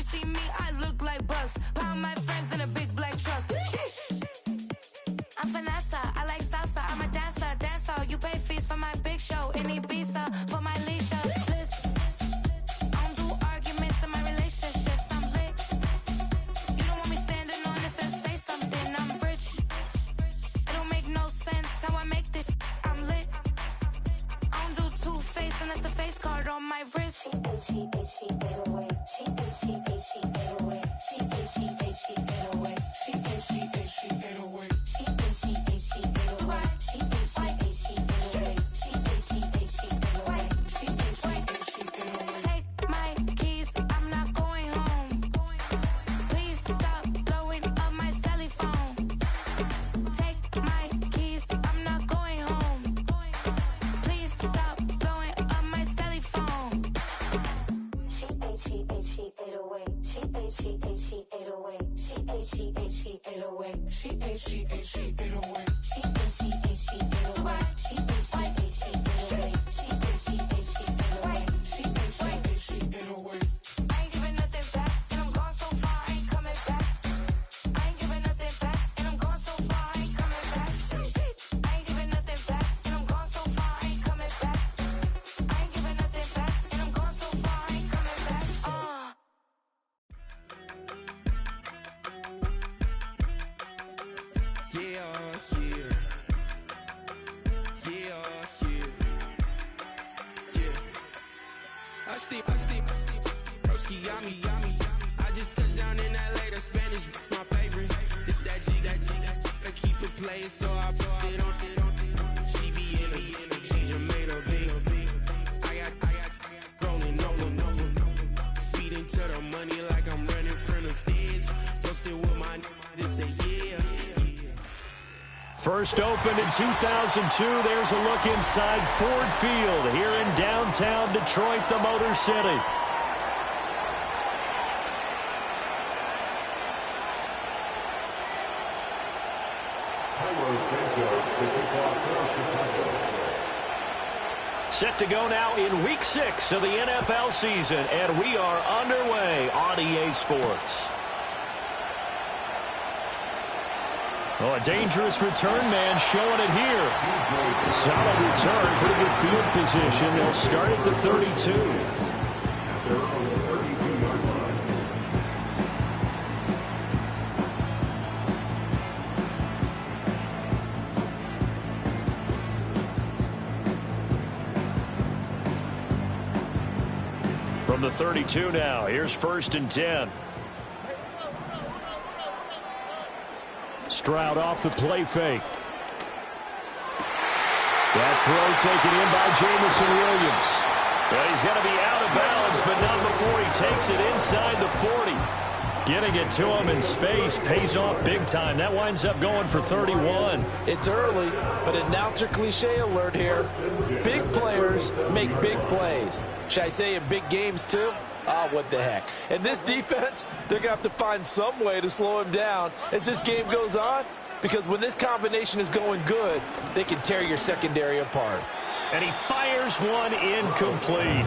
see me, I look like Bugs. Pound my friends in a big black truck. I'm Vanessa, I like salsa, I'm a dancer, you pay fees for my big show, in Ibiza, for my leisure. Listen, I don't do arguments in my relationships, I'm lit. You don't want me standing on this, then say something, I'm rich. It don't make no sense how I make this, I'm lit. I don't do two-face unless the face card on my wrist. She 808, she 808, she 808, she 808, she 808, she 808. I just touched down in LA, the Spanish, my favorite. This that G, I keep it playing, so I put it on. She be in it, she's a made of beat. I got rolling over, speeding to the money like I'm running from the feds. Posted with my this say yeah. First opened in 2002, there's a look inside Ford Field here in downtown Detroit, the Motor City. Set to go now in Week 6 of the NFL season, and we are underway on EA Sports. Oh, a dangerous return man showing it here. A solid return, pretty good field position. They'll start at the 32. From the 32 now, here's 1st and 10. Stroud off the play fake. That throw taken in by Jameson Williams. But he's going to be out of bounds, but not before he takes it inside the 40. Getting it to him in space pays off big time. That winds up going for 31. It's early, but announcer cliche alert here. Big players make big plays. Should I say in big games too? What the heck. And this defense, they're going to have to find some way to slow him down as this game goes on, because when this combination is going good, they can tear your secondary apart. And he fires one incomplete.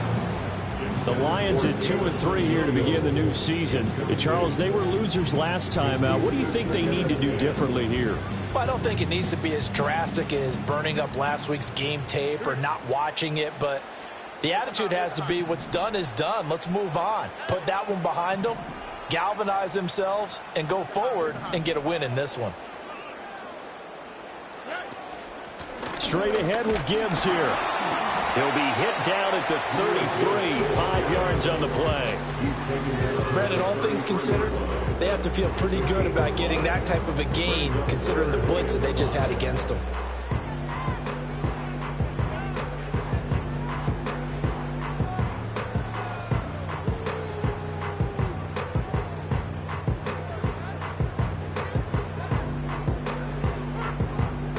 The Lions at 2-3 here to begin the new season. Charles, they were losers last time out. What do you think they need to do differently here? Well, I don't think it needs to be as drastic as burning up last week's game tape or not watching it, but the attitude has to be what's done is done. Let's move on. Put that one behind them, galvanize themselves, and go forward and get a win in this one. Straight ahead with Gibbs here. He'll be hit down at the 33, 5 yards on the play. Brandon, all things considered, they have to feel pretty good about getting that type of a gain, considering the blitz that they just had against them.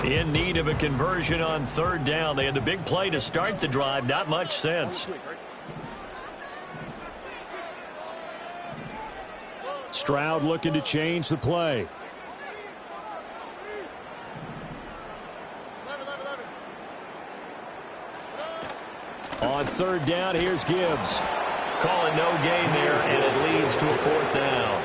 In need of a conversion on 3rd down. They had the big play to start the drive. Not much sense. Stroud looking to change the play. On 3rd down, here's Gibbs. calling no gain there, and it leads to a 4th down.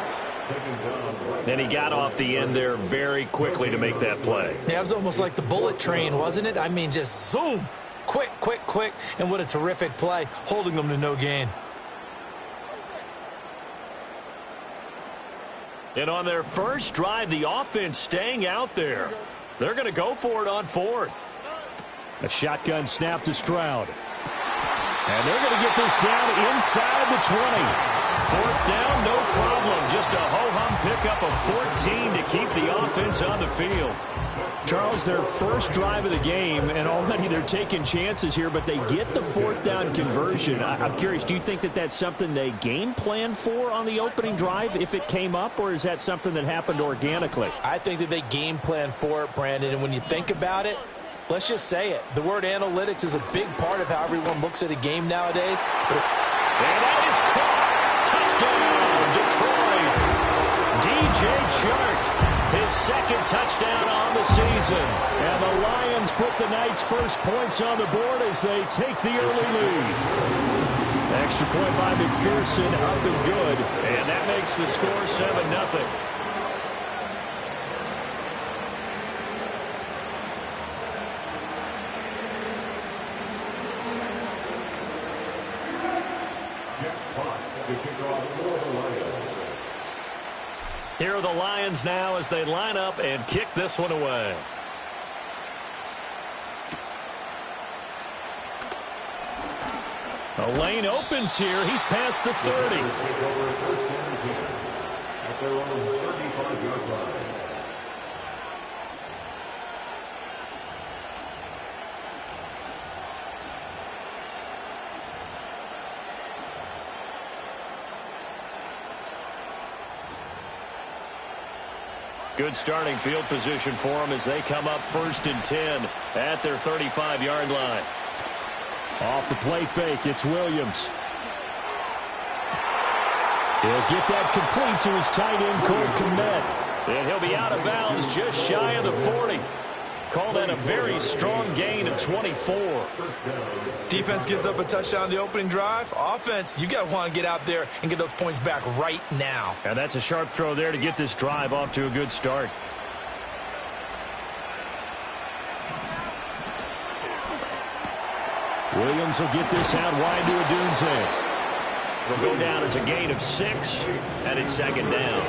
And he got off the end there very quickly to make that play. Yeah, it was almost like the bullet train, wasn't it? I mean, just zoom. Quick, quick, quick. And what a terrific play, holding them to no gain. And on their first drive, the offense staying out there. They're going to go for it on 4th. A shotgun snap to Stroud. And they're going to get this down inside the 20. 4th down, no problem. Just a ho-hum pickup of 14 to keep the offense on the field. Charles, their first drive of the game, and already they're taking chances here, but they get the 4th down conversion. I'm curious, do you think that that's something they game plan for on the opening drive if it came up, or is that something that happened organically? I think that they game plan for it, Brandon, and when you think about it, let's just say it. The word analytics is a big part of how everyone looks at a game nowadays. And that is caught. Touchdown, Detroit. DJ Chark, his 2nd touchdown on the season. And the Lions put the Knights' first points on the board as they take the early lead. Extra point by McPherson, up and good. And that makes the score 7-0. Here are the Lions now as they line up and kick this one away. A lane opens here. He's past the 30. Good starting field position for them as they come up 1st and 10 at their 35-yard line. Off the play fake, it's Williams. He'll get that complete to his tight end, Cole Kmet. And he'll be out of bounds just shy of the 40. Call that a very strong gain of 24. Defense gives up a touchdown on the opening drive. Offense, you got to want to get out there and get those points back right now. And that's a sharp throw there to get this drive off to a good start. Williams will get this out wide to Odunze. Will go down as a gain of 6, and it's 2nd down.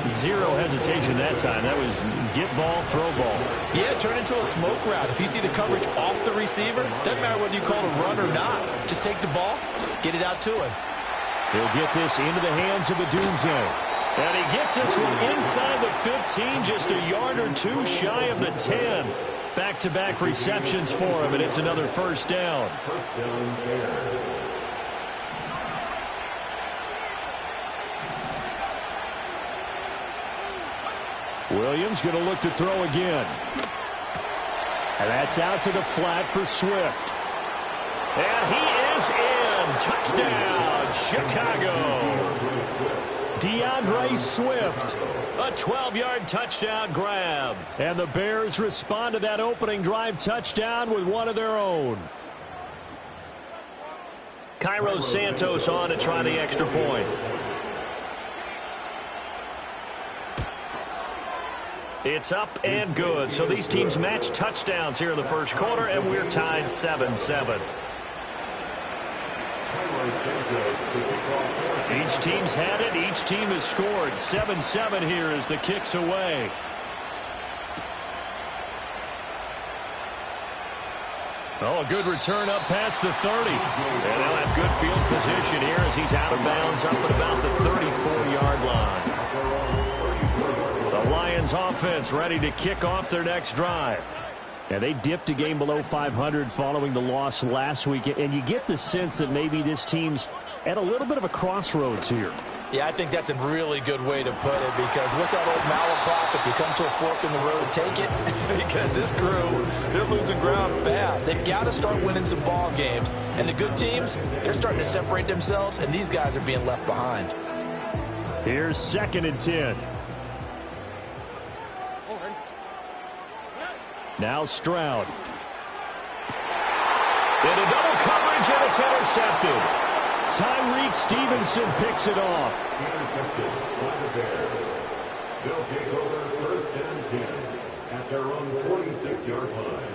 Zero hesitation that time. That was get ball, throw ball. Yeah, turn into a smoke route. If you see the coverage off the receiver, doesn't matter whether you call it a run or not. Just take the ball, get it out to him. He'll get this into the hands of Odunze. And he gets this one inside the 15, just a yard or 2 shy of the 10. Back-to-back receptions for him, and it's another 1st down. Williams going to look to throw again. And that's out to the flat for Swift. And he is in. Touchdown, Chicago. DeAndre Swift. A 12-yard touchdown grab. And the Bears respond to that opening drive touchdown with one of their own. Cairo Santos on to try the extra point. It's up and good. So these teams match touchdowns here in the first quarter, and we're tied 7-7. Each team's had it. Each team has scored. 7-7 here as the kick's away. Oh, a good return up past the 30. And they'll have good field position here as he's out of bounds up at about the 34-yard line. The Lions offense ready to kick off their next drive. Yeah, they dipped a game below 500 following the loss last week, and you get the sense that maybe this team's at a little bit of a crossroads here. Yeah, I think that's a really good way to put it, because what's that old malaprop? If you come to a fork in the road, take it. Because this crew, they're losing ground fast. They've got to start winning some ball games. And the good teams, they're starting to separate themselves, and these guys are being left behind. Here's 2nd and 10. Now Stroud. Into double coverage, and it's intercepted. Tyreek Stevenson picks it off. Intercepted by the Bears. They'll take over 1st and 10 at their own 46-yard line.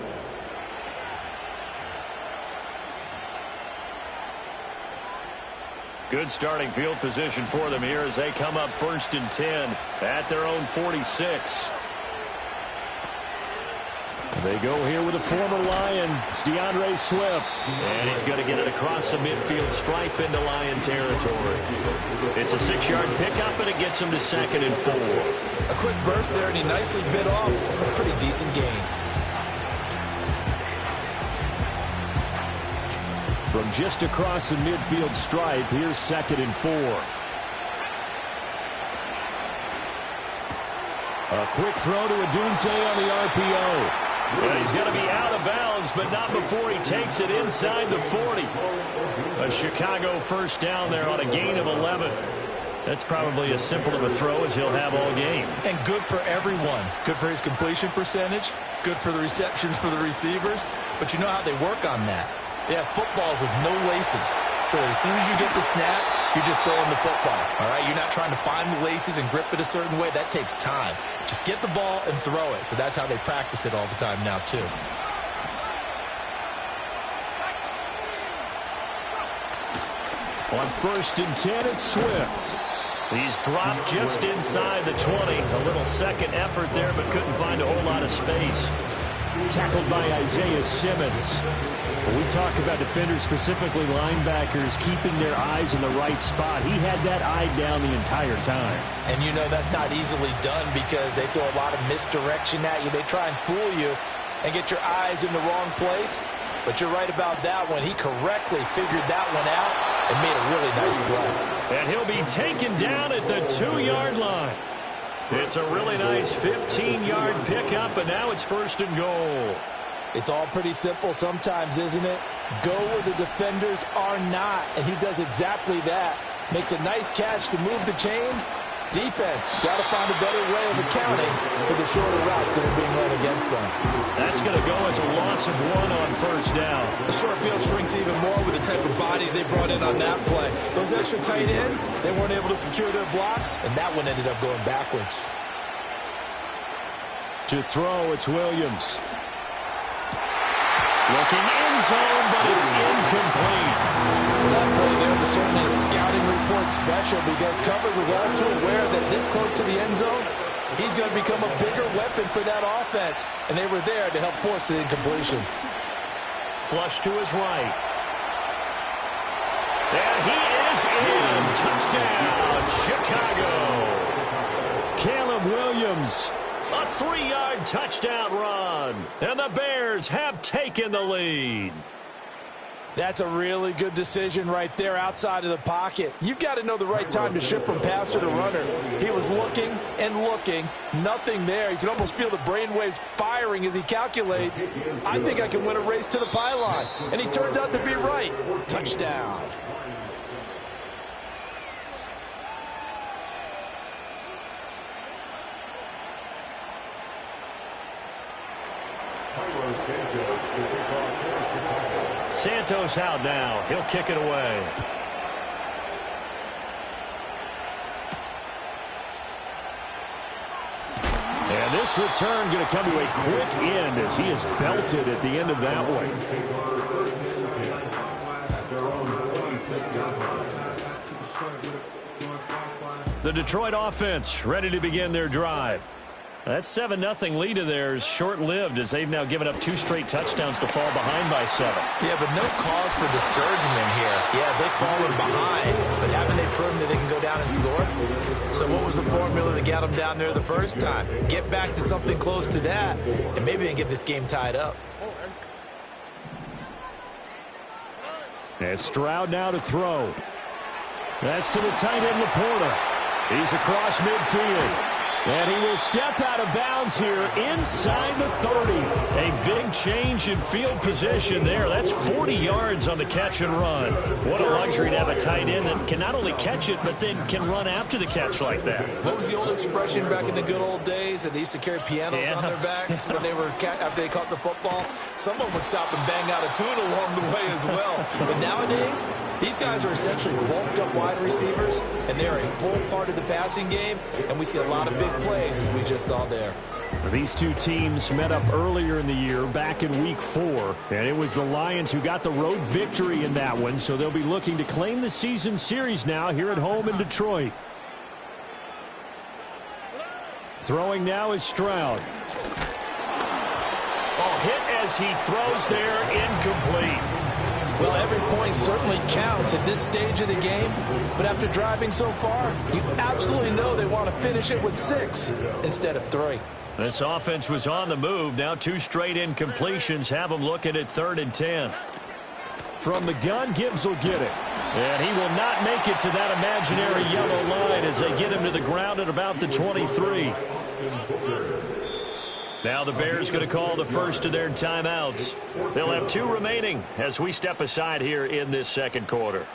Good starting field position for them here as they come up 1st and 10 at their own 46. They go here with a former Lion. It's DeAndre Swift. And he's going to get it across the midfield stripe into Lion territory. It's a 6-yard pickup, and it gets him to 2nd and 4. A quick burst there, and he nicely bit off a pretty decent gain. From just across the midfield stripe, here's 2nd and 4. A quick throw to Odunze on the RPO. And he's going to be out of bounds, but not before he takes it inside the 40. A Chicago first down there on a gain of 11. That's probably as simple of a throw as he'll have all game. And good for everyone. Good for his completion percentage. Good for the receptions for the receivers. But you know how they work on that. They have footballs with no laces. So as soon as you get the snap, you're just throwing the football. All right, you're not trying to find the laces and grip it a certain way. That takes time. Just get the ball and throw it. So that's how they practice it all the time now, too. On 1st and 10, it's Swift. He's dropped just inside the 20. A little second effort there, but couldn't find a whole lot of space. Tackled by Isaiah Simmons. When we talk about defenders, specifically linebackers, keeping their eyes in the right spot, he had that eye down the entire time. And you know that's not easily done because they throw a lot of misdirection at you. They try and fool you and get your eyes in the wrong place. But you're right about that one. He correctly figured that one out and made a really nice play. And he'll be taken down at the 2-yard line. It's a really nice 15-yard pickup, and now it's 1st and goal. It's all pretty simple sometimes, isn't it? Go where the defenders are not, and he does exactly that. Makes a nice catch to move the chains. Defense, got to find a better way of accounting for the shorter routes that are being run against them. That's going to go as a loss of 1 on 1st down. The short field shrinks even more with the type of bodies they brought in on that play. Those extra tight ends, they weren't able to secure their blocks, and that one ended up going backwards. To throw, it's Williams. Looking end zone, but it's incomplete. That play there was certainly a scouting report special because Cover was all too aware that this close to the end zone, he's going to become a bigger weapon for that offense. And they were there to help force the incompletion. Flush to his right. And he is in. Touchdown, Chicago. Caleb Williams. A 3-yard touchdown run. And the Bears have taken the lead. That's a really good decision right there outside of the pocket. You've got to know the right time to shift from passer to runner. He was looking and looking. Nothing there. You can almost feel the brainwaves firing as he calculates. I think I can win a race to the pylon. And he turns out to be right. Touchdown. Santos out now. He'll kick it away. And this return going to come to a quick end as he is belted at the end of that one. The Detroit offense ready to begin their drive. That 7-0 lead of theirs short-lived as they've now given up 2 straight touchdowns to fall behind by 7. Yeah, but no cause for discouragement here. Yeah, they've fallen behind, but haven't they proven that they can go down and score? So what was the formula that got them down there the first time? Get back to something close to that, and maybe they can get this game tied up. And Stroud now to throw. That's to the tight end, Laporta. He's across midfield. And he will step out of bounds here inside the 30. A big change in field position there. That's 40 yards on the catch and run. What a luxury to have a tight end that can not only catch it, but then can run after the catch like that. What was the old expression back in the good old days that they used to carry pianos on their backs when they were after they caught the football? Someone would stop and bang out a tune along the way as well. But nowadays, These guys are essentially bulked up wide receivers, and they're a full part of the passing game, and we see a lot of big plays as we just saw there. These two teams met up earlier in the year, back in Week 4, and it was the Lions who got the road victory in that one, so they'll be looking to claim the season series now here at home in Detroit. Throwing now is Stroud. Oh, hit as he throws there, incomplete. Well, every point certainly counts at this stage of the game, but after driving so far, you absolutely know they want to finish it with 6 instead of 3. This offense was on the move. Now 2 straight incompletions have them looking at 3rd and 10. From the gun, Gibbs will get it. And he will not make it to that imaginary yellow line as they get him to the ground at about the 23. Now the Bears going to call the first of their timeouts. They'll have 2 remaining as we step aside here in this second quarter.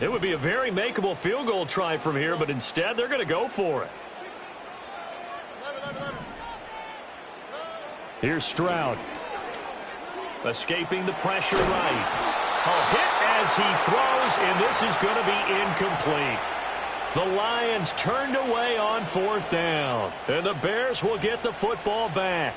It would be a very makeable field goal try from here, but instead they're going to go for it. Here's Stroud. Escaping the pressure right. A hit as he throws, and this is going to be incomplete. The Lions turned away on 4th down, and the Bears will get the football back.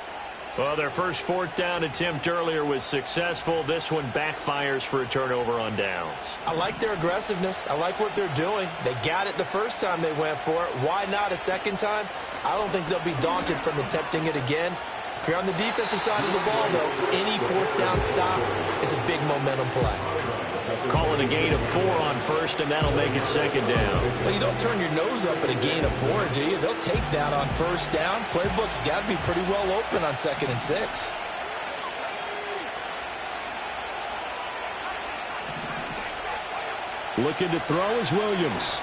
Well, their first 4th down attempt earlier was successful. This one backfires for a turnover on downs. I like their aggressiveness. I like what they're doing. They got it the first time they went for it. Why not a second time? I don't think they'll be daunted from attempting it again. If you're on the defensive side of the ball, though, any 4th down stop is a big momentum play. Calling a gain of 4 on first, and that'll make it 2nd down. Well, you don't turn your nose up at a gain of 4, do you? They'll take that on 1st down. Playbook's got to be pretty well open on 2nd and 6. Looking to throw is Williams.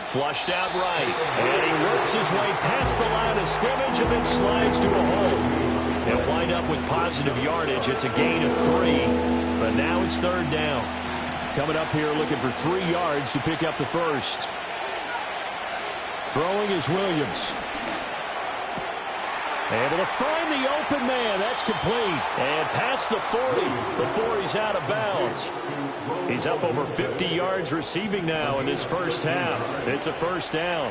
Flushed out right, and he works his way past the line of scrimmage and then slides to a hole. They'll wind up with positive yardage. It's a gain of 3, but now it's 3rd down. Coming up here looking for 3 yards to pick up the first. Throwing is Williams. Able to find the open man. That's complete. And past the 40 before he's out of bounds. He's up over 50 yards receiving now in this first half. It's a 1st down.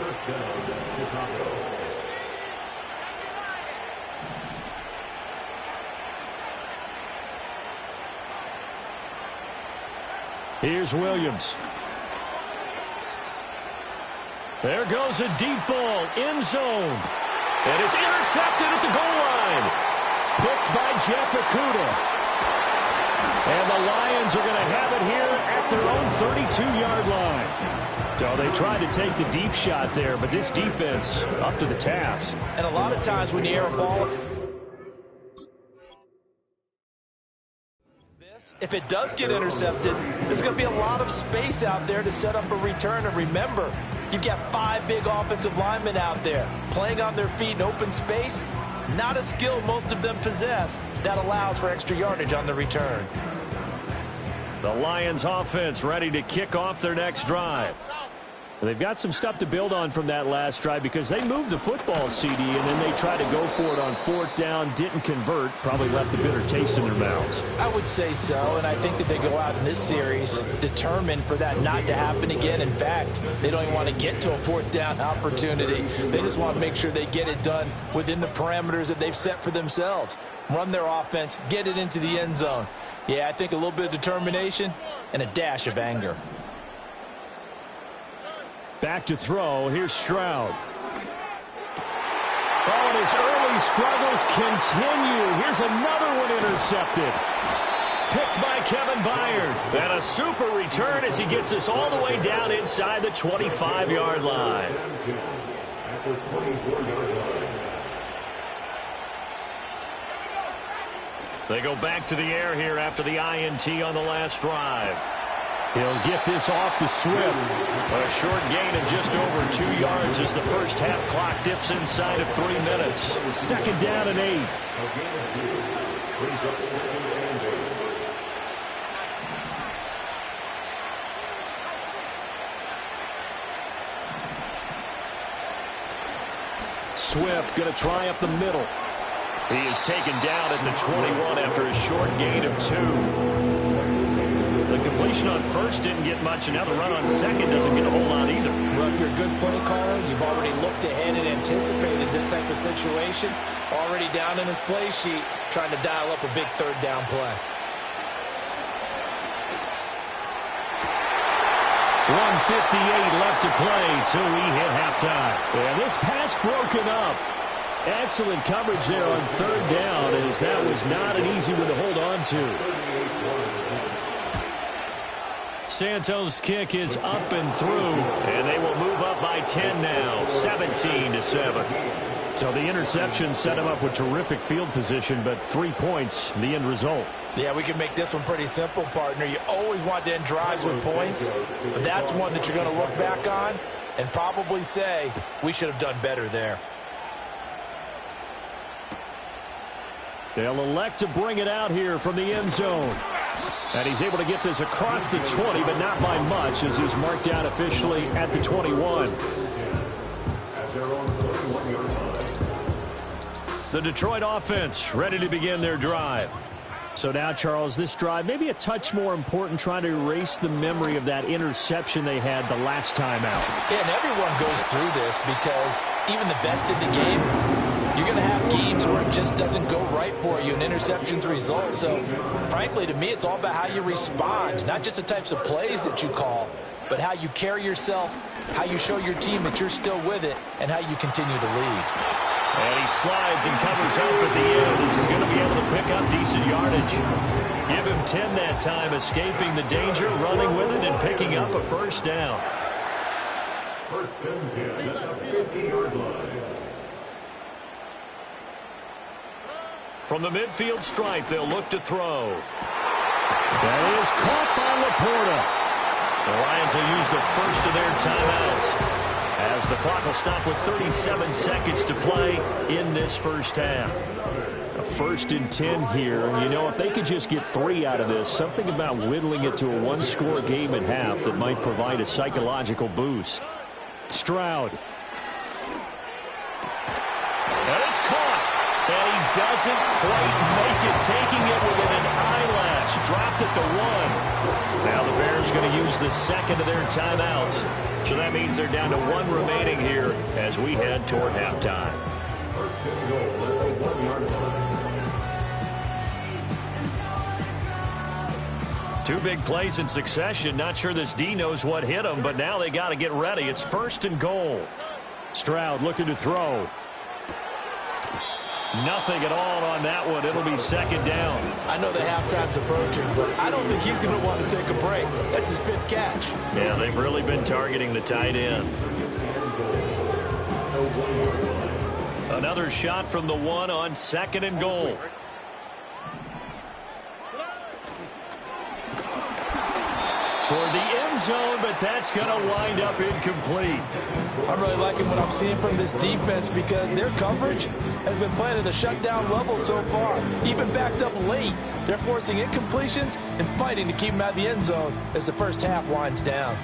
Here's Williams. There goes a deep ball, end zone. And it's intercepted at the goal line. Picked by Jeff Okudah. And the Lions are going to have it here at their own 32-yard line. So they tried to take the deep shot there, but this defense up to the task. And a lot of times when you air a ball, if it does get intercepted, there's going to be a lot of space out there to set up a return. And remember, you've got 5 big offensive linemen out there playing on their feet in open space. Not a skill most of them possess that allows for extra yardage on the return. The Lions offense ready to kick off their next drive. They've got some stuff to build on from that last drive because they moved the football, CD, and then they tried to go for it on 4th down, didn't convert, probably left a bitter taste in their mouths. I would say so, and I think that they go out in this series determined for that not to happen again. In fact, they don't even want to get to a 4th down opportunity. They just want to make sure they get it done within the parameters that they've set for themselves. Run their offense, get it into the end zone. Yeah, I think a little bit of determination and a dash of anger. Back to throw. Here's Stroud. Oh, and his early struggles continue. Here's another one intercepted. Picked by Kevin Byard. And a super return as he gets us all the way down inside the 25-yard line. They go back to the air here after the INT on the last drive. He'll get this off to Swift. A short gain of just over 2 yards as the first half clock dips inside of 3 minutes. 2nd down and 8. Swift going to try up the middle. He is taken down at the 21 after a short gain of 2. The completion on first didn't get much, and now the run on second doesn't get a whole lot either. Well, if you're a good play caller, you've already looked ahead and anticipated this type of situation. Already down in his play sheet, trying to dial up a big third down play. 1:58 left to play till we hit halftime. And this pass broken up. Excellent coverage there on third down, as that was not an easy one to hold on to. Santos' kick is up and through, and they will move up by 10 now, 17-7. So the interception set him up with terrific field position, but 3 points, the end result. Yeah, we can make this one pretty simple, partner. You always want to end drives with points, but that's one that you're going to look back on and probably say, we should have done better there. They'll elect to bring it out here from the end zone. And he's able to get this across the 20, but not by much, as he's marked down officially at the 21. The Detroit offense ready to begin their drive. So now, Charles, this drive maybe a touch more important, trying to erase the memory of that interception they had the last time out. Yeah, and everyone goes through this because even the best in the game, you're going to have games where it just doesn't go right for you, and interceptions result. So, frankly, to me, it's all about how you respond, not just the types of plays that you call, but how you carry yourself, how you show your team that you're still with it, and how you continue to lead. And he slides and covers up at the end. This is going to be able to pick up decent yardage. Give him 10 that time, escaping the danger, running with it, and picking up a first down. First and 10 at the 50-yard line. From the midfield stripe, they'll look to throw. That is caught by Laporta. The Lions will use the first of their timeouts, as the clock will stop with 37 seconds to play in this first half. A 1st and 10 here. And, you know, if they could just get 3 out of this, something about whittling it to a one-score game at half that might provide a psychological boost. Stroud. And it's caught. And he doesn't quite make it, taking it within an eyelash. Dropped at the 1. Now the Bears going to use the second of their timeouts. So that means they're down to 1 remaining here as we head toward halftime. First and goal at the 1-yard line. 2 big plays in succession. Not sure this D knows what hit him, but now they got to get ready. It's 1st and goal. Stroud looking to throw. Nothing at all on that one. It'll be 2nd down. I know the halftime's approaching, but I don't think he's going to want to take a break. That's his 5th catch. Yeah, they've really been targeting the tight end. Another shot from the 1 on 2nd and goal. Toward the end zone, but that's going to wind up incomplete. I'm really liking what I'm seeing from this defense because their coverage has been playing at a shutdown level so far. Even backed up late, they're forcing incompletions and fighting to keep them out of the end zone as the first half winds down.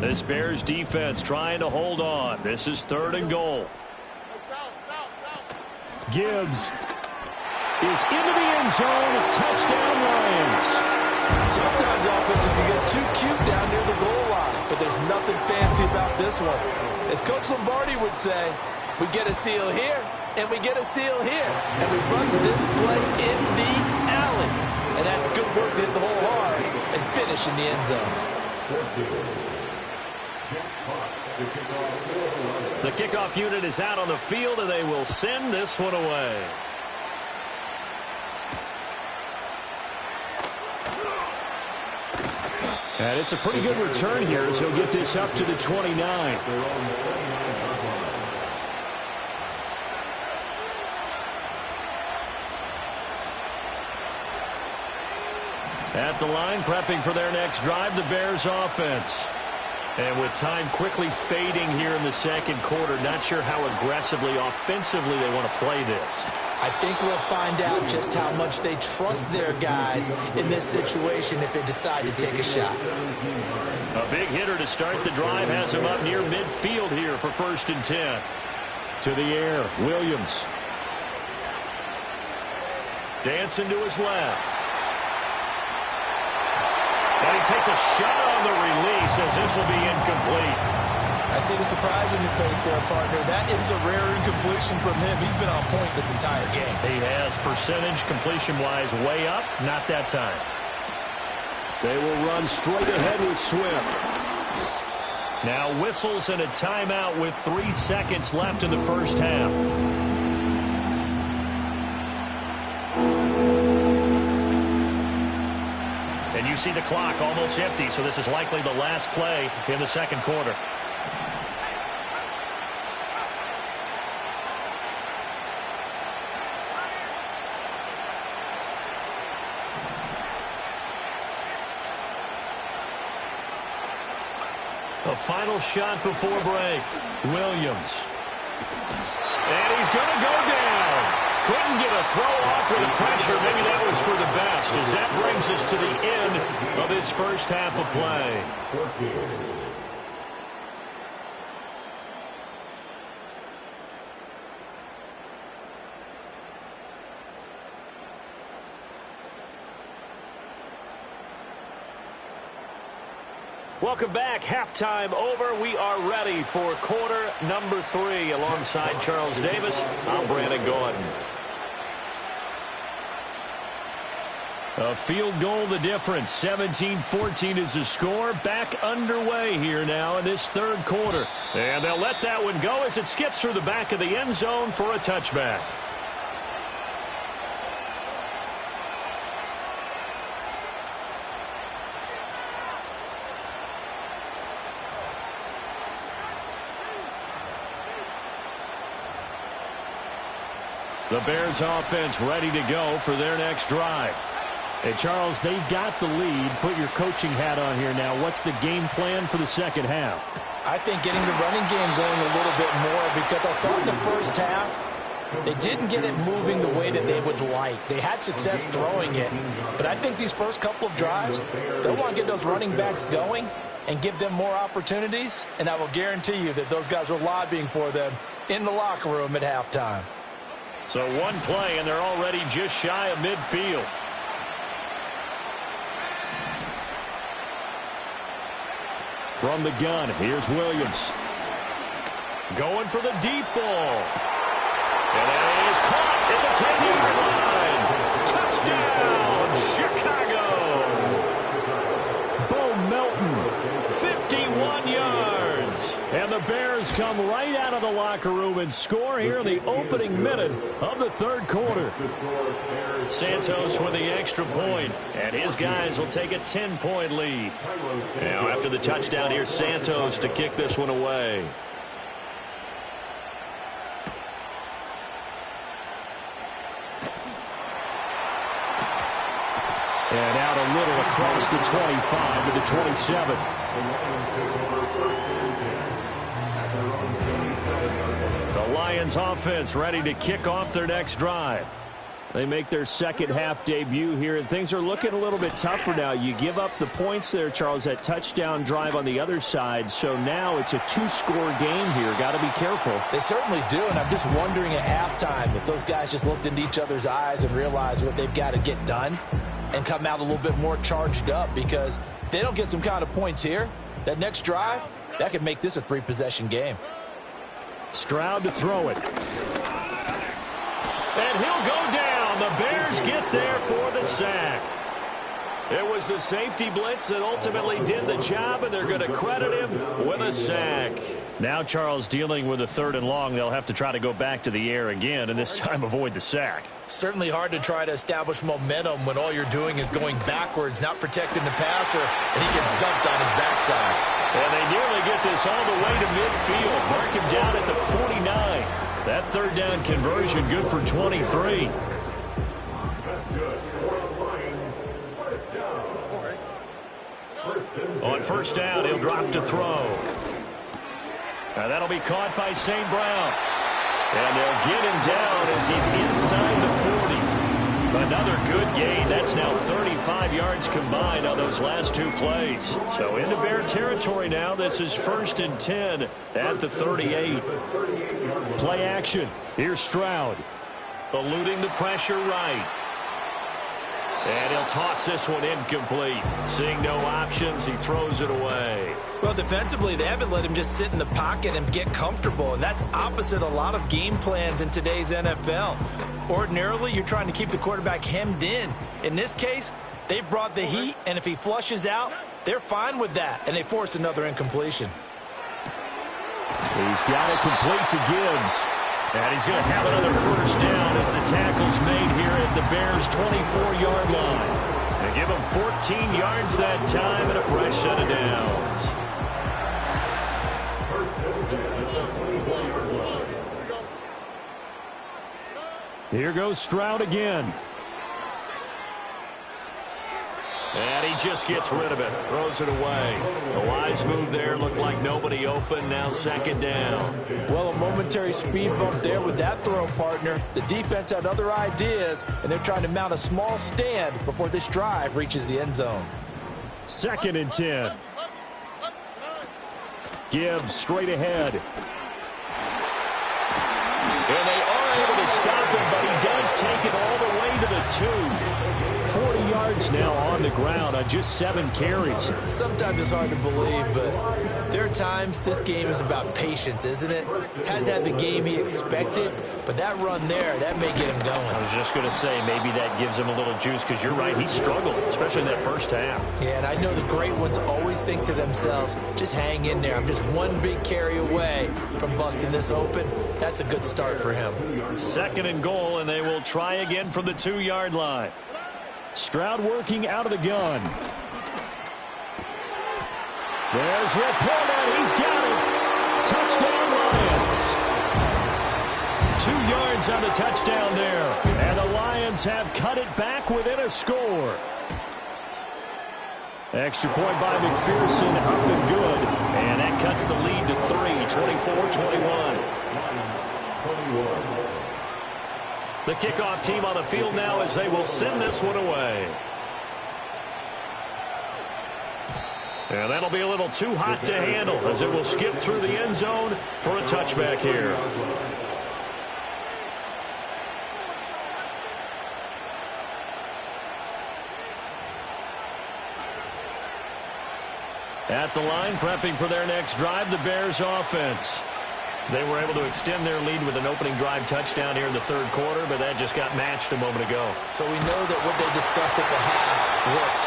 This Bears defense trying to hold on. This is 3rd and goal. Gibbs is into the end zone. Touchdown, Lions. Sometimes offenses can get too cute down near the goal line, but there's nothing fancy about this one. As Coach Lombardi would say, we get a seal here, and we get a seal here, and we run this play in the alley. And that's good work to hit the hole hard and finish in the end zone. The kickoff unit is out on the field, and they will send this one away. And it's a pretty good return here as he'll get this up to the 29. At the line, prepping for their next drive, the Bears offense. And with time quickly fading here in the 2nd quarter, not sure how aggressively, offensively they want to play this. I think we'll find out just how much they trust their guys in this situation if they decide to take a shot. A big hitter to start the drive has him up near midfield here for 1st and 10. To the air, Williams. Dancing to his left. And he takes a shot on the release as this will be incomplete. I see the surprise in your face there, partner. That is a rare incompletion from him. He's been on point this entire game. He has percentage completion-wise way up, not that time. They will run straight ahead with Swift. Now whistles and a timeout with 3 seconds left in the first half. And you see the clock almost empty, so this is likely the last play in the second quarter. A final shot before break. Williams. And he's going to go down. Couldn't get a throw off with the pressure. Maybe that was for the best, as that brings us to the end of this first half of play. Welcome back. Halftime over. We are ready for quarter number 3. Alongside Charles Davis, I'm Brandon Gordon. A field goal the difference. 17-14 is the score. Back underway here now in this third quarter. And they'll let that one go as it skips through the back of the end zone for a touchback. The Bears offense ready to go for their next drive. Hey, Charles, they've got the lead. Put your coaching hat on here now. What's the game plan for the second half? I think getting the running game going a little bit more, because I thought in the first half they didn't get it moving the way that they would like. They had success throwing it, but I think these first couple of drives, they'll want to get those running backs going and give them more opportunities, and I will guarantee you that those guys were lobbying for them in the locker room at halftime. So one play, and they're already just shy of midfield. From the gun, here's Williams. Going for the deep ball. And it is caught at the 10-yard line. Touchdown, Chicago. Bo Melton, 51 yards. And the Bears come right out of the locker room and score here in the opening minute of the third quarter. Santos with the extra point, and his guys will take a 10-point lead. Now after the touchdown, here's Santos to kick this one away. And out a little across the 25 to the 27. The Lions offense ready to kick off their next drive. They make their second half debut here, and things are looking a little bit tougher now. You give up the points there, Charles, that touchdown drive on the other side. So now it's a 2-score game here. Got to be careful. They certainly do, and I'm just wondering at halftime if those guys just looked into each other's eyes and realized what they've got to get done and come out a little bit more charged up, because if they don't get some kind of points here, that next drive, that could make this a 3-possession game. Stroud to throw it. And he'll go down. The Bears get there for the sack. It was the safety blitz that ultimately did the job, and they're going to credit him with a sack. Now Charles dealing with a 3rd and long. They'll have to try to go back to the air again, and this time avoid the sack. Certainly hard to try to establish momentum when all you're doing is going backwards, not protecting the passer, and he gets dumped on his backside. And they nearly get this all the way to midfield. Mark him down at the 49. That 3rd down conversion good for 23. On first down, he'll drop to throw. Now that'll be caught by St. Brown. And they'll get him down as he's inside the 40. Another good gain. That's now 35 yards combined on those last two plays. So into Bear territory now. This is 1st and 10 at the 38. Play action. Here's Stroud. Eluding the pressure right. And he'll toss this one incomplete. Seeing no options, he throws it away. Well, defensively, they haven't let him just sit in the pocket and get comfortable, and that's opposite a lot of game plans in today's NFL. Ordinarily, you're trying to keep the quarterback hemmed in. In this case, they brought the heat, and if he flushes out, they're fine with that, and they force another incompletion. He's got it complete to Gibbs. And he's going to have another first down as the tackle's made here at the Bears' 24-yard line. They give him 14 yards that time and a fresh set of downs. Here goes Stroud again. And he just gets rid of it, throws it away. A wise move there, looked like nobody open, now 2nd down. Well, a momentary speed bump there with that throw, partner. The defense had other ideas, and they're trying to mount a small stand before this drive reaches the end zone. 2nd and 10. Gibbs straight ahead. And they are able to stop him, but he does take it all the way to the 2. 40 yards now on the ground on just 7 carries. Sometimes it's hard to believe, but there are times this game is about patience, isn't it? Has had the game he expected, but that run there, that may get him going. I was just going to say, maybe that gives him a little juice, because you're right, he struggled, especially in that first half. Yeah, and I know the great ones always think to themselves, just hang in there. I'm just one big carry away from busting this open. That's a good start for him. 2nd and goal, and they will try again from the 2-yard line. Stroud working out of the gun. There's Laporta. He's got it. Touchdown, Lions. 2 yards on the touchdown there. And the Lions have cut it back within a score. Extra point by McPherson, up and good. And that cuts the lead to 3, 24-21. The kickoff team on the field now as they will send this one away. And that'll be a little too hot to handle as it will skip through the end zone for a touchback here. At the line, prepping for their next drive, the Bears offense. They were able to extend their lead with an opening drive touchdown here in the 3rd quarter, but that just got matched a moment ago. So we know that what they discussed at the half worked.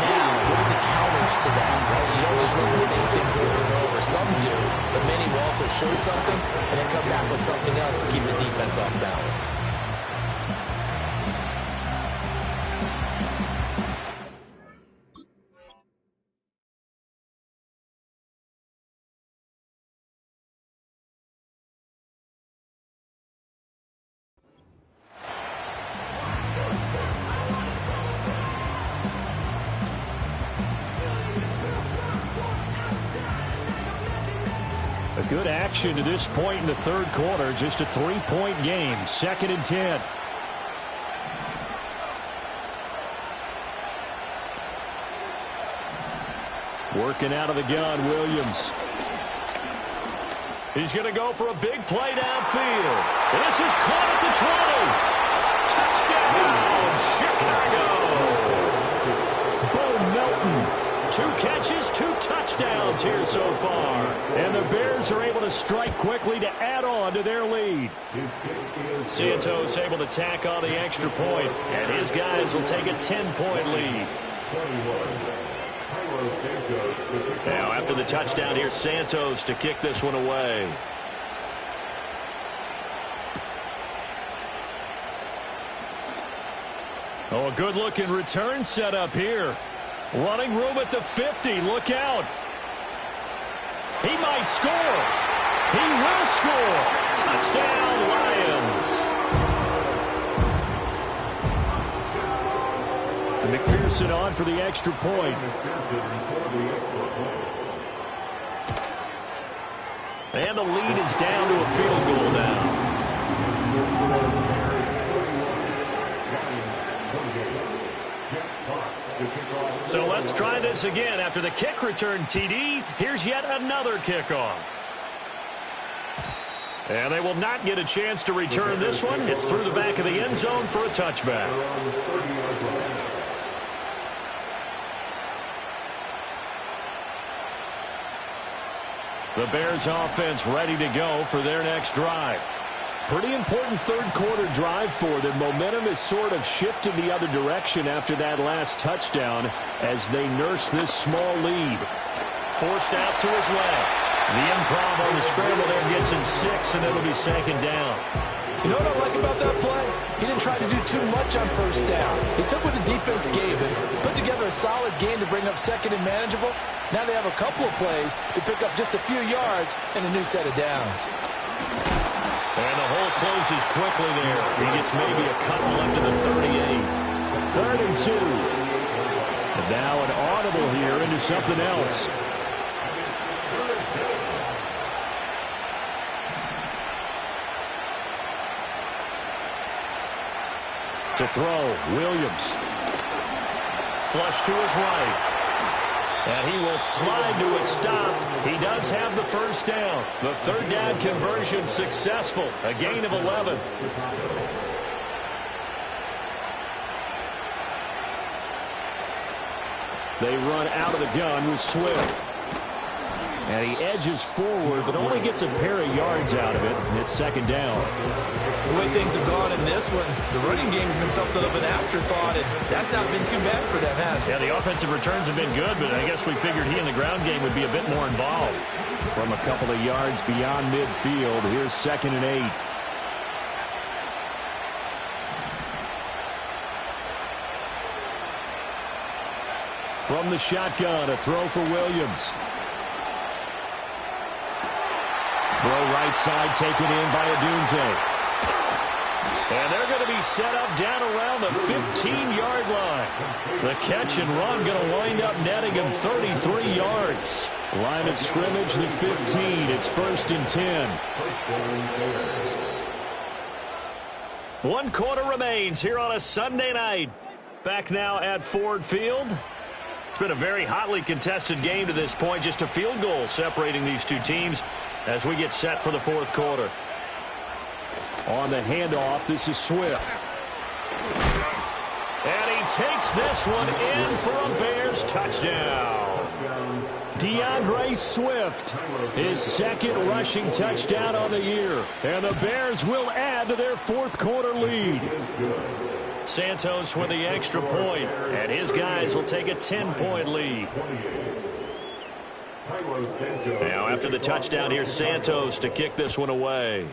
Now, what are the counters to that? Right? You don't just run the same things over and over. Some do, but many will also show something and then come back with something else to keep the defense off balance. Good action to this point in the 3rd quarter. Just a 3-point game. 2nd and 10. Working out of the gun, Williams. He's going to go for a big play downfield. This is caught at the 20. Touchdown, Chicago. Bo Melton. 2 catches, 2 touchdowns here so far. And the Bears are able to strike quickly to add on to their lead. Santos able to tack on the extra point, and his guys will take a 10-point lead. Now, after the touchdown, here's Santos to kick this one away. Oh, a good-looking return set up here. Running room at the 50. Look out. He might score. He will score. Touchdown, Lions. And McPherson on for the extra point. And the lead is down to a field goal now. So let's try this again. After the kick return TD, here's yet another kickoff. And they will not get a chance to return this one. It's through the back of the end zone for a touchback. The Bears offense ready to go for their next drive. Pretty important third quarter drive for them. Momentum has sort of shifted the other direction after that last touchdown as they nurse this small lead. Forced out to his left. The improv on the scramble there gets him 6, and it'll be second down. You know what I like about that play? He didn't try to do too much on first down. He took what the defense gave him, put together a solid game to bring up second and manageable. Now they have a couple of plays to pick up just a few yards and a new set of downs. And the hole closes quickly there. He gets maybe a couple up to the 38. 3rd and 2. And now an audible here into something else. To throw, Williams. Flush to his right. And he will slide to a stop. He does have the first down. The third down conversion successful. A gain of 11. They run out of the gun with Swift. And he edges forward, but only gets a pair of yards out of it. It's second down. The way things have gone in this one, the running game's been something of an afterthought, and that's not been too bad for them, has it? Yeah, the offensive returns have been good, but I guess we figured he in the ground game would be a bit more involved. From a couple of yards beyond midfield, here's 2nd and 8. From the shotgun, a throw for Williams. Throw right side taken in by Odunze. And they're going to be set up down around the 15-yard line. The catch and run going to wind up netting him 33 yards. Line of scrimmage, the 15. It's 1st and 10. 1 quarter remains here on a Sunday night. Back now at Ford Field. It's been a very hotly contested game to this point. Just a field goal separating these two teams as we get set for the 4th quarter. On the handoff, this is Swift. And he takes this one in for a Bears touchdown. DeAndre Swift, his 2nd rushing touchdown on the year. And the Bears will add to their 4th quarter lead. Santos with the extra point, and his guys will take a 10-point lead. Now after the touchdown, here's Santos to kick this one away.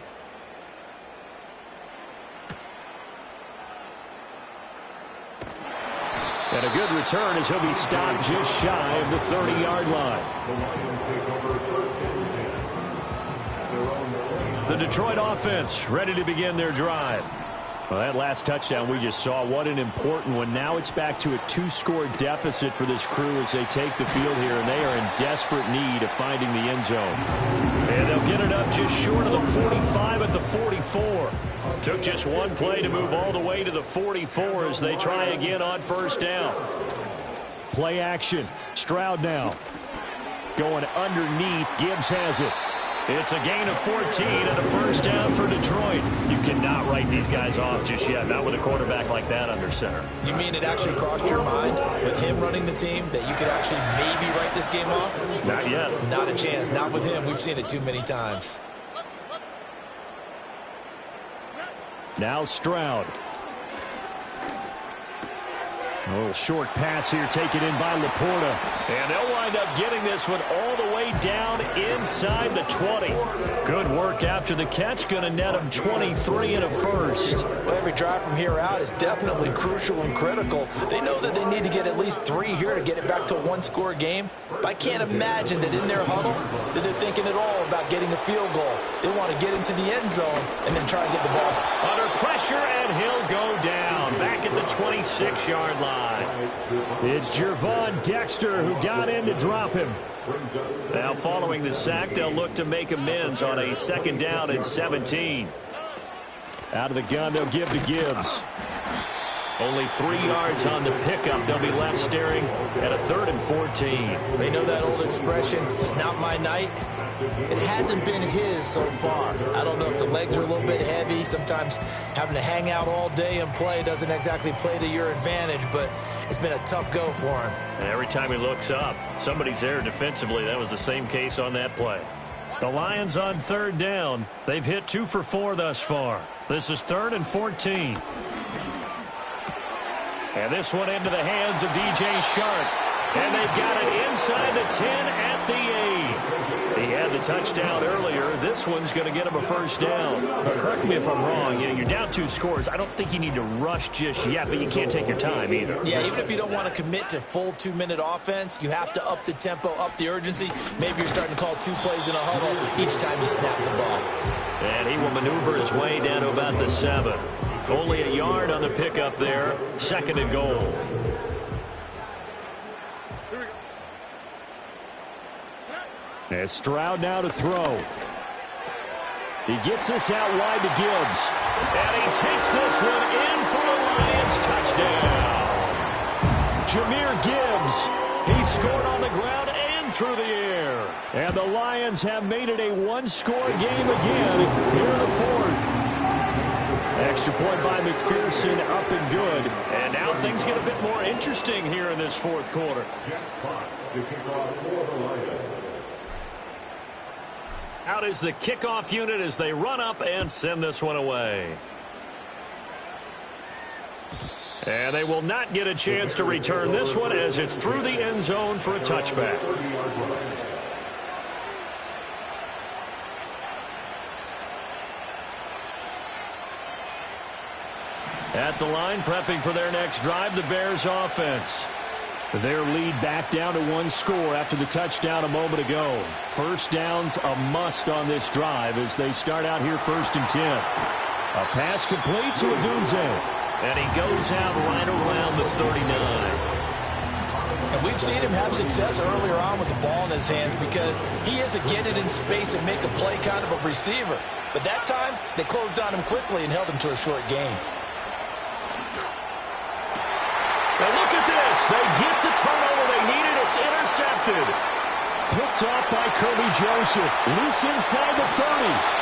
And a good return as he'll be stopped just shy of the 30-yard line. The Detroit offense ready to begin their drive. Well, that last touchdown we just saw, what an important one. Now it's back to a 2-score deficit for this crew as they take the field here, and they are in desperate need of finding the end zone. And they'll get it up just short of the 45 at the 44. Took just one play to move all the way to the 44 as they try again on 1st down. Play action. Stroud now. Going underneath. Gibbs has it. It's a gain of 14 and a 1st down for Detroit. You cannot write these guys off just yet, not with a quarterback like that under center. You mean it actually crossed your mind with him running the team that you could actually maybe write this game off? Not yet. Not a chance. Not with him. We've seen it too many times. Now Stroud. A little short pass here taken in by Laporta. And they'll wind up getting this one all the way down inside the 20. Good work after the catch. Going to net them 23 and a 1st. Well, every drive from here out is definitely crucial and critical. They know that they need to get at least 3 here to get it back to a 1-score game. But I can't imagine that in their huddle that they're thinking at all about getting a field goal. They want to get into the end zone and then try to get the ball. Under pressure, and he'll go down back at the 26-yard line. It's Gervon Dexter who got in to drop him. Now following the sack, they'll look to make amends on a 2nd down and 17. Out of the gun, they'll give to Gibbs. Only 3 yards on the pickup. They'll be left staring at a 3rd and 14. They know that old expression, it's not my night. It hasn't been his so far. I don't know if the legs are a little bit heavy. Sometimes having to hang out all day and play doesn't exactly play to your advantage, but it's been a tough go for him. And every time he looks up, somebody's there defensively. That was the same case on that play. The Lions on 3rd down. They've hit 2 for 4 thus far. This is 3rd and 14. And this one into the hands of DJ Chark. And they've got it inside the 10 at the 8. He had the touchdown earlier. This one's going to get him a 1st down. But correct me if I'm wrong. You're down 2 scores. I don't think you need to rush just yet, but you can't take your time either. Yeah, even if you don't want to commit to full 2-minute offense, you have to up the tempo, up the urgency. Maybe you're starting to call 2 plays in a huddle each time you snap the ball. And he will maneuver his way down to about the 7. Only a yard on the pickup there. 2nd and goal. As Stroud now to throw. He gets this out wide to Gibbs. And he takes this one in for a Lions touchdown. Jahmyr Gibbs. He scored on the ground and through the air. And the Lions have made it a 1-score game again here in the 4th. Extra point by McPherson, up and good. And now things get a bit more interesting here in this 4th quarter. Jack Fox to kick off for the Lions. Out is the kickoff unit as they run up and send this one away. And they will not get a chance to return this one as it's through the end zone for a touchback. At the line, prepping for their next drive, the Bears offense. Their lead back down to 1 score after the touchdown a moment ago. 1st down's a must on this drive as they start out here 1st and 10. A pass complete to Odunze. And he goes out right around the 39. And we've seen him have success earlier on with the ball in his hands because he is a get it in space and make a play kind of a receiver. But that time, they closed on him quickly and held him to a short gain. Now look at this. They get the turnover they needed. It's intercepted. Picked off by Kirby Joseph. Loose inside the 30.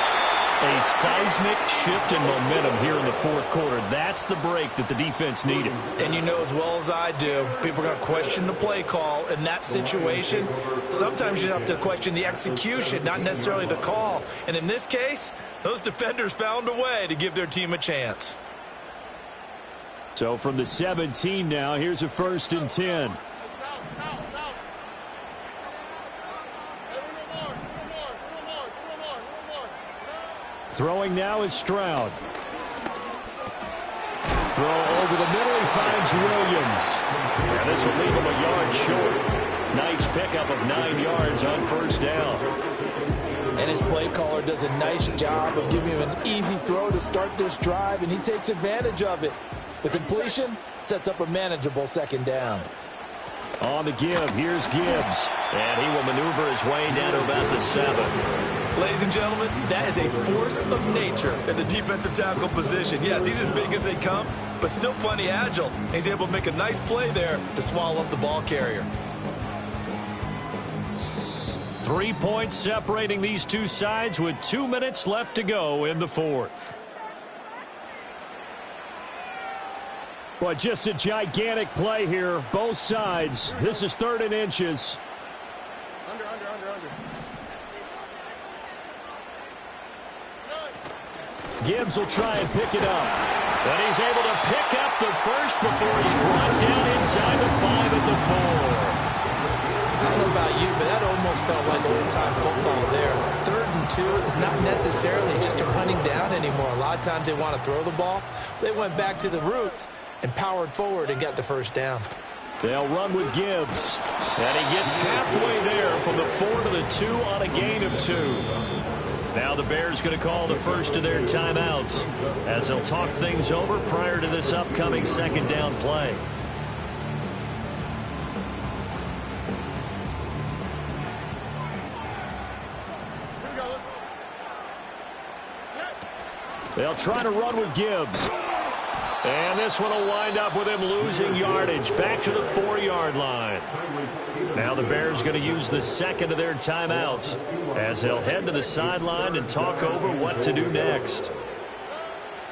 A seismic shift in momentum here in the 4th quarter. That's the break that the defense needed. And you know as well as I do, people are going to question the play call in that situation. Sometimes you have to question the execution, not necessarily the call. And in this case, those defenders found a way to give their team a chance. So from the 17 now, here's a 1st and 10. Throwing now is Stroud. Throw over the middle, he finds Williams. And this will leave him a yard short. Nice pickup of 9 yards on 1st down. And his play caller does a nice job of giving him an easy throw to start this drive, and he takes advantage of it. The completion sets up a manageable 2nd down. On the give, here's Gibbs. And he will maneuver his way down to about the 7. Ladies and gentlemen, that is a force of nature in the defensive tackle position. Yes, he's as big as they come, but still plenty agile. He's able to make a nice play there to swallow up the ball carrier. 3 points separating these two sides with 2 minutes left to go in the 4th. Well, just a gigantic play here, both sides. This is 3rd and inches. Under. Gibbs will try and pick it up. But he's able to pick up the first before he's brought down inside the 5 at the 4. I don't know about you, but that almost felt like old-time football there. 3rd and 2 is not necessarily just a hunting down anymore. A lot of times they want to throw the ball. They went back to the roots and powered forward and got the 1st down. They'll run with Gibbs. And he gets halfway there from the 4 to the 2 on a gain of 2. Now the Bears going to call the first of their timeouts as they'll talk things over prior to this upcoming 2nd down play. They'll try to run with Gibbs. And this one will wind up with him losing yardage back to the 4-yard line. Now the Bears going to use the second of their timeouts as they'll head to the sideline and talk over what to do next.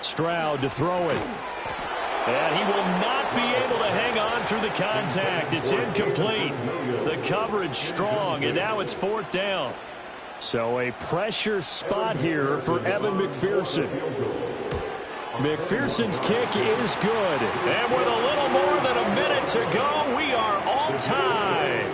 Stroud to throw it. And he will not be able to hang on through the contact. It's incomplete. The coverage strong, and now it's 4th down. So a pressure spot here for Evan McPherson. McPherson's kick is good. And with a little more than a minute to go, we are all tied.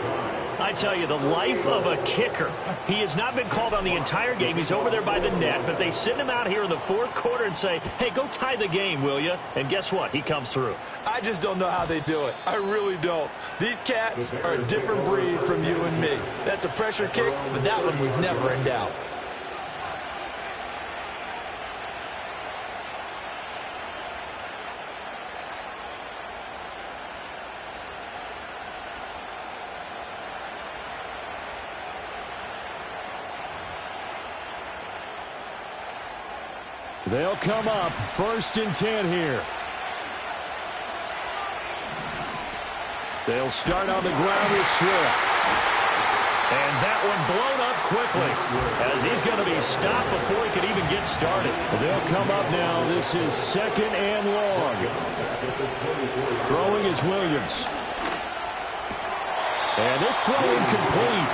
I tell you, the life of a kicker. He has not been called on the entire game. He's over there by the net, but they send him out here in the 4th quarter and say, hey, go tie the game, will you? And guess what? He comes through. I just don't know how they do it. I really don't. These cats are a different breed from you and me. That's a pressure kick, but that one was never in doubt. They'll come up 1st and 10 here. They'll start on the ground with Swift. And that one blown up quickly as he's going to be stopped before he could even get started. They'll come up now. This is 2nd and long. Throwing is Williams. And this throw incomplete.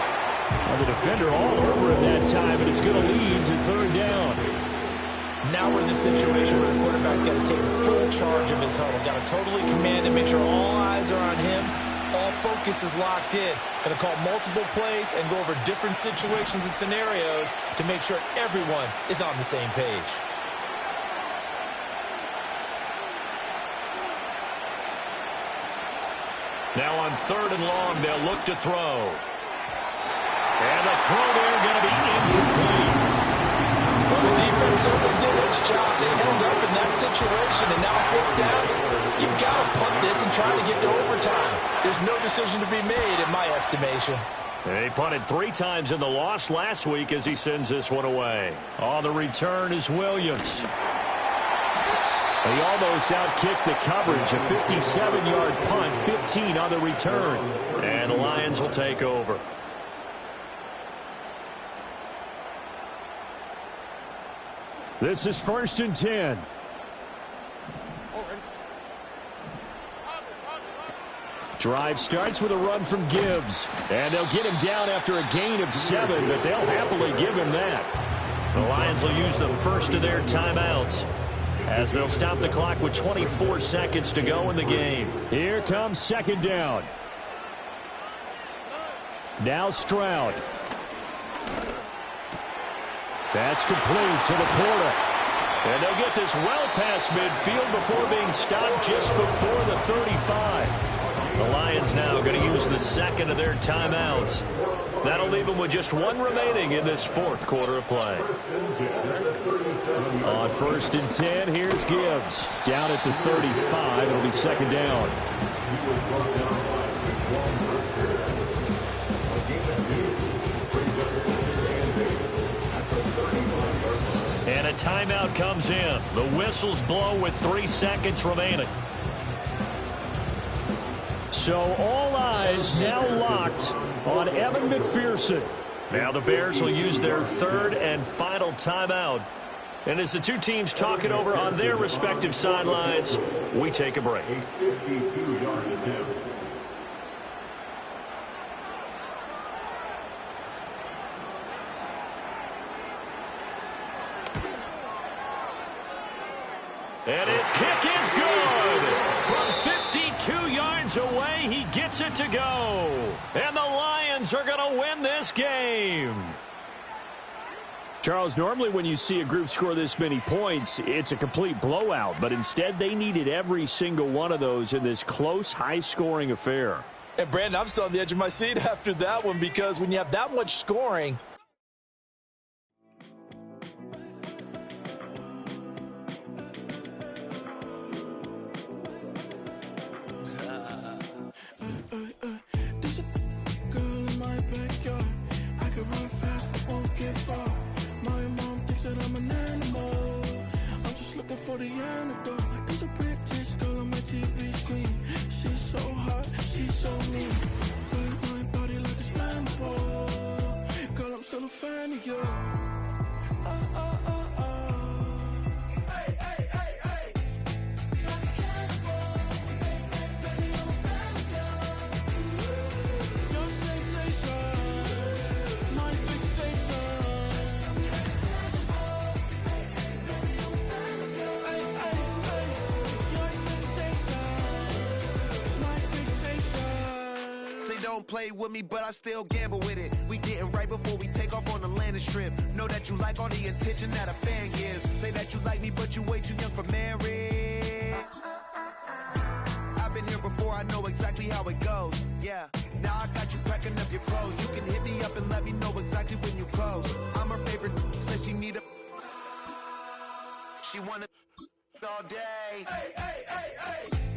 Well, the defender all over him that time, and it's going to lead to 3rd down. Now we're in the situation where the quarterback's got to take full charge of his huddle. Got to totally command and make sure all eyes are on him. All focus is locked in. Going to call multiple plays and go over different situations and scenarios to make sure everyone is on the same page. Now on 3rd and long, they'll look to throw. And the throw there going to be incomplete. Well, the defense certainly did its job. They held up in that situation, and now 4th down, you've got to punt this and try to get to overtime. There's no decision to be made in my estimation. He punted 3 times in the loss last week as he sends this one away. On the return is Williams. He almost outkicked the coverage. A 57-yard punt, 15 on the return. And the Lions will take over. This is 1st and 10. Drive starts with a run from Gibbs. And they'll get him down after a gain of 7, but they'll happily give him that. The Lions will use the first of their timeouts as they'll stop the clock with 24 seconds to go in the game. Here comes 2nd down. Now Stroud. That's complete to Laporta. And they'll get this well past midfield before being stopped just before the 35. The Lions now going to use the second of their timeouts. That'll leave them with just 1 remaining in this 4th quarter of play. On 1st and 10, here's Gibbs. Down at the 35, it'll be 2nd down. And a timeout comes in. The whistles blow with 3 seconds remaining. So all eyes now locked on Evan McPherson. Now the Bears will use their 3rd and final timeout. And as the 2 teams talk it over on their respective sidelines, we take a break. 52-yard attempt. And his kick is good. From 52 yards away, he gets it to go. And the Lions are going to win this game. Charles, normally when you see a group score this many points, it's a complete blowout. But instead, they needed every single one of those in this close, high-scoring affair. And, Brandon, I'm still on the edge of my seat after that one because when you have that much scoring, doctor for the antidote. There's a British girl on my TV screen. She's so hot, she's so mean. Burn my body like it's flammable. Girl, I'm still a fan of you. Hey, hey, hey, hey. Like a cannibal. Baby, I'm a fan of you. Your sensation, my fixation. Don't play with me, but I still gamble with it. We getting right before we take off on the landing strip. Know that you like all the attention that a fan gives. Say that you like me, but you way too young for marriage. I've been here before, I know exactly how it goes. Yeah, now I got you packing up your clothes. You can hit me up and let me know exactly when you close. I'm her favorite, says she need a. She wanna all day. Hey, hey, hey, hey.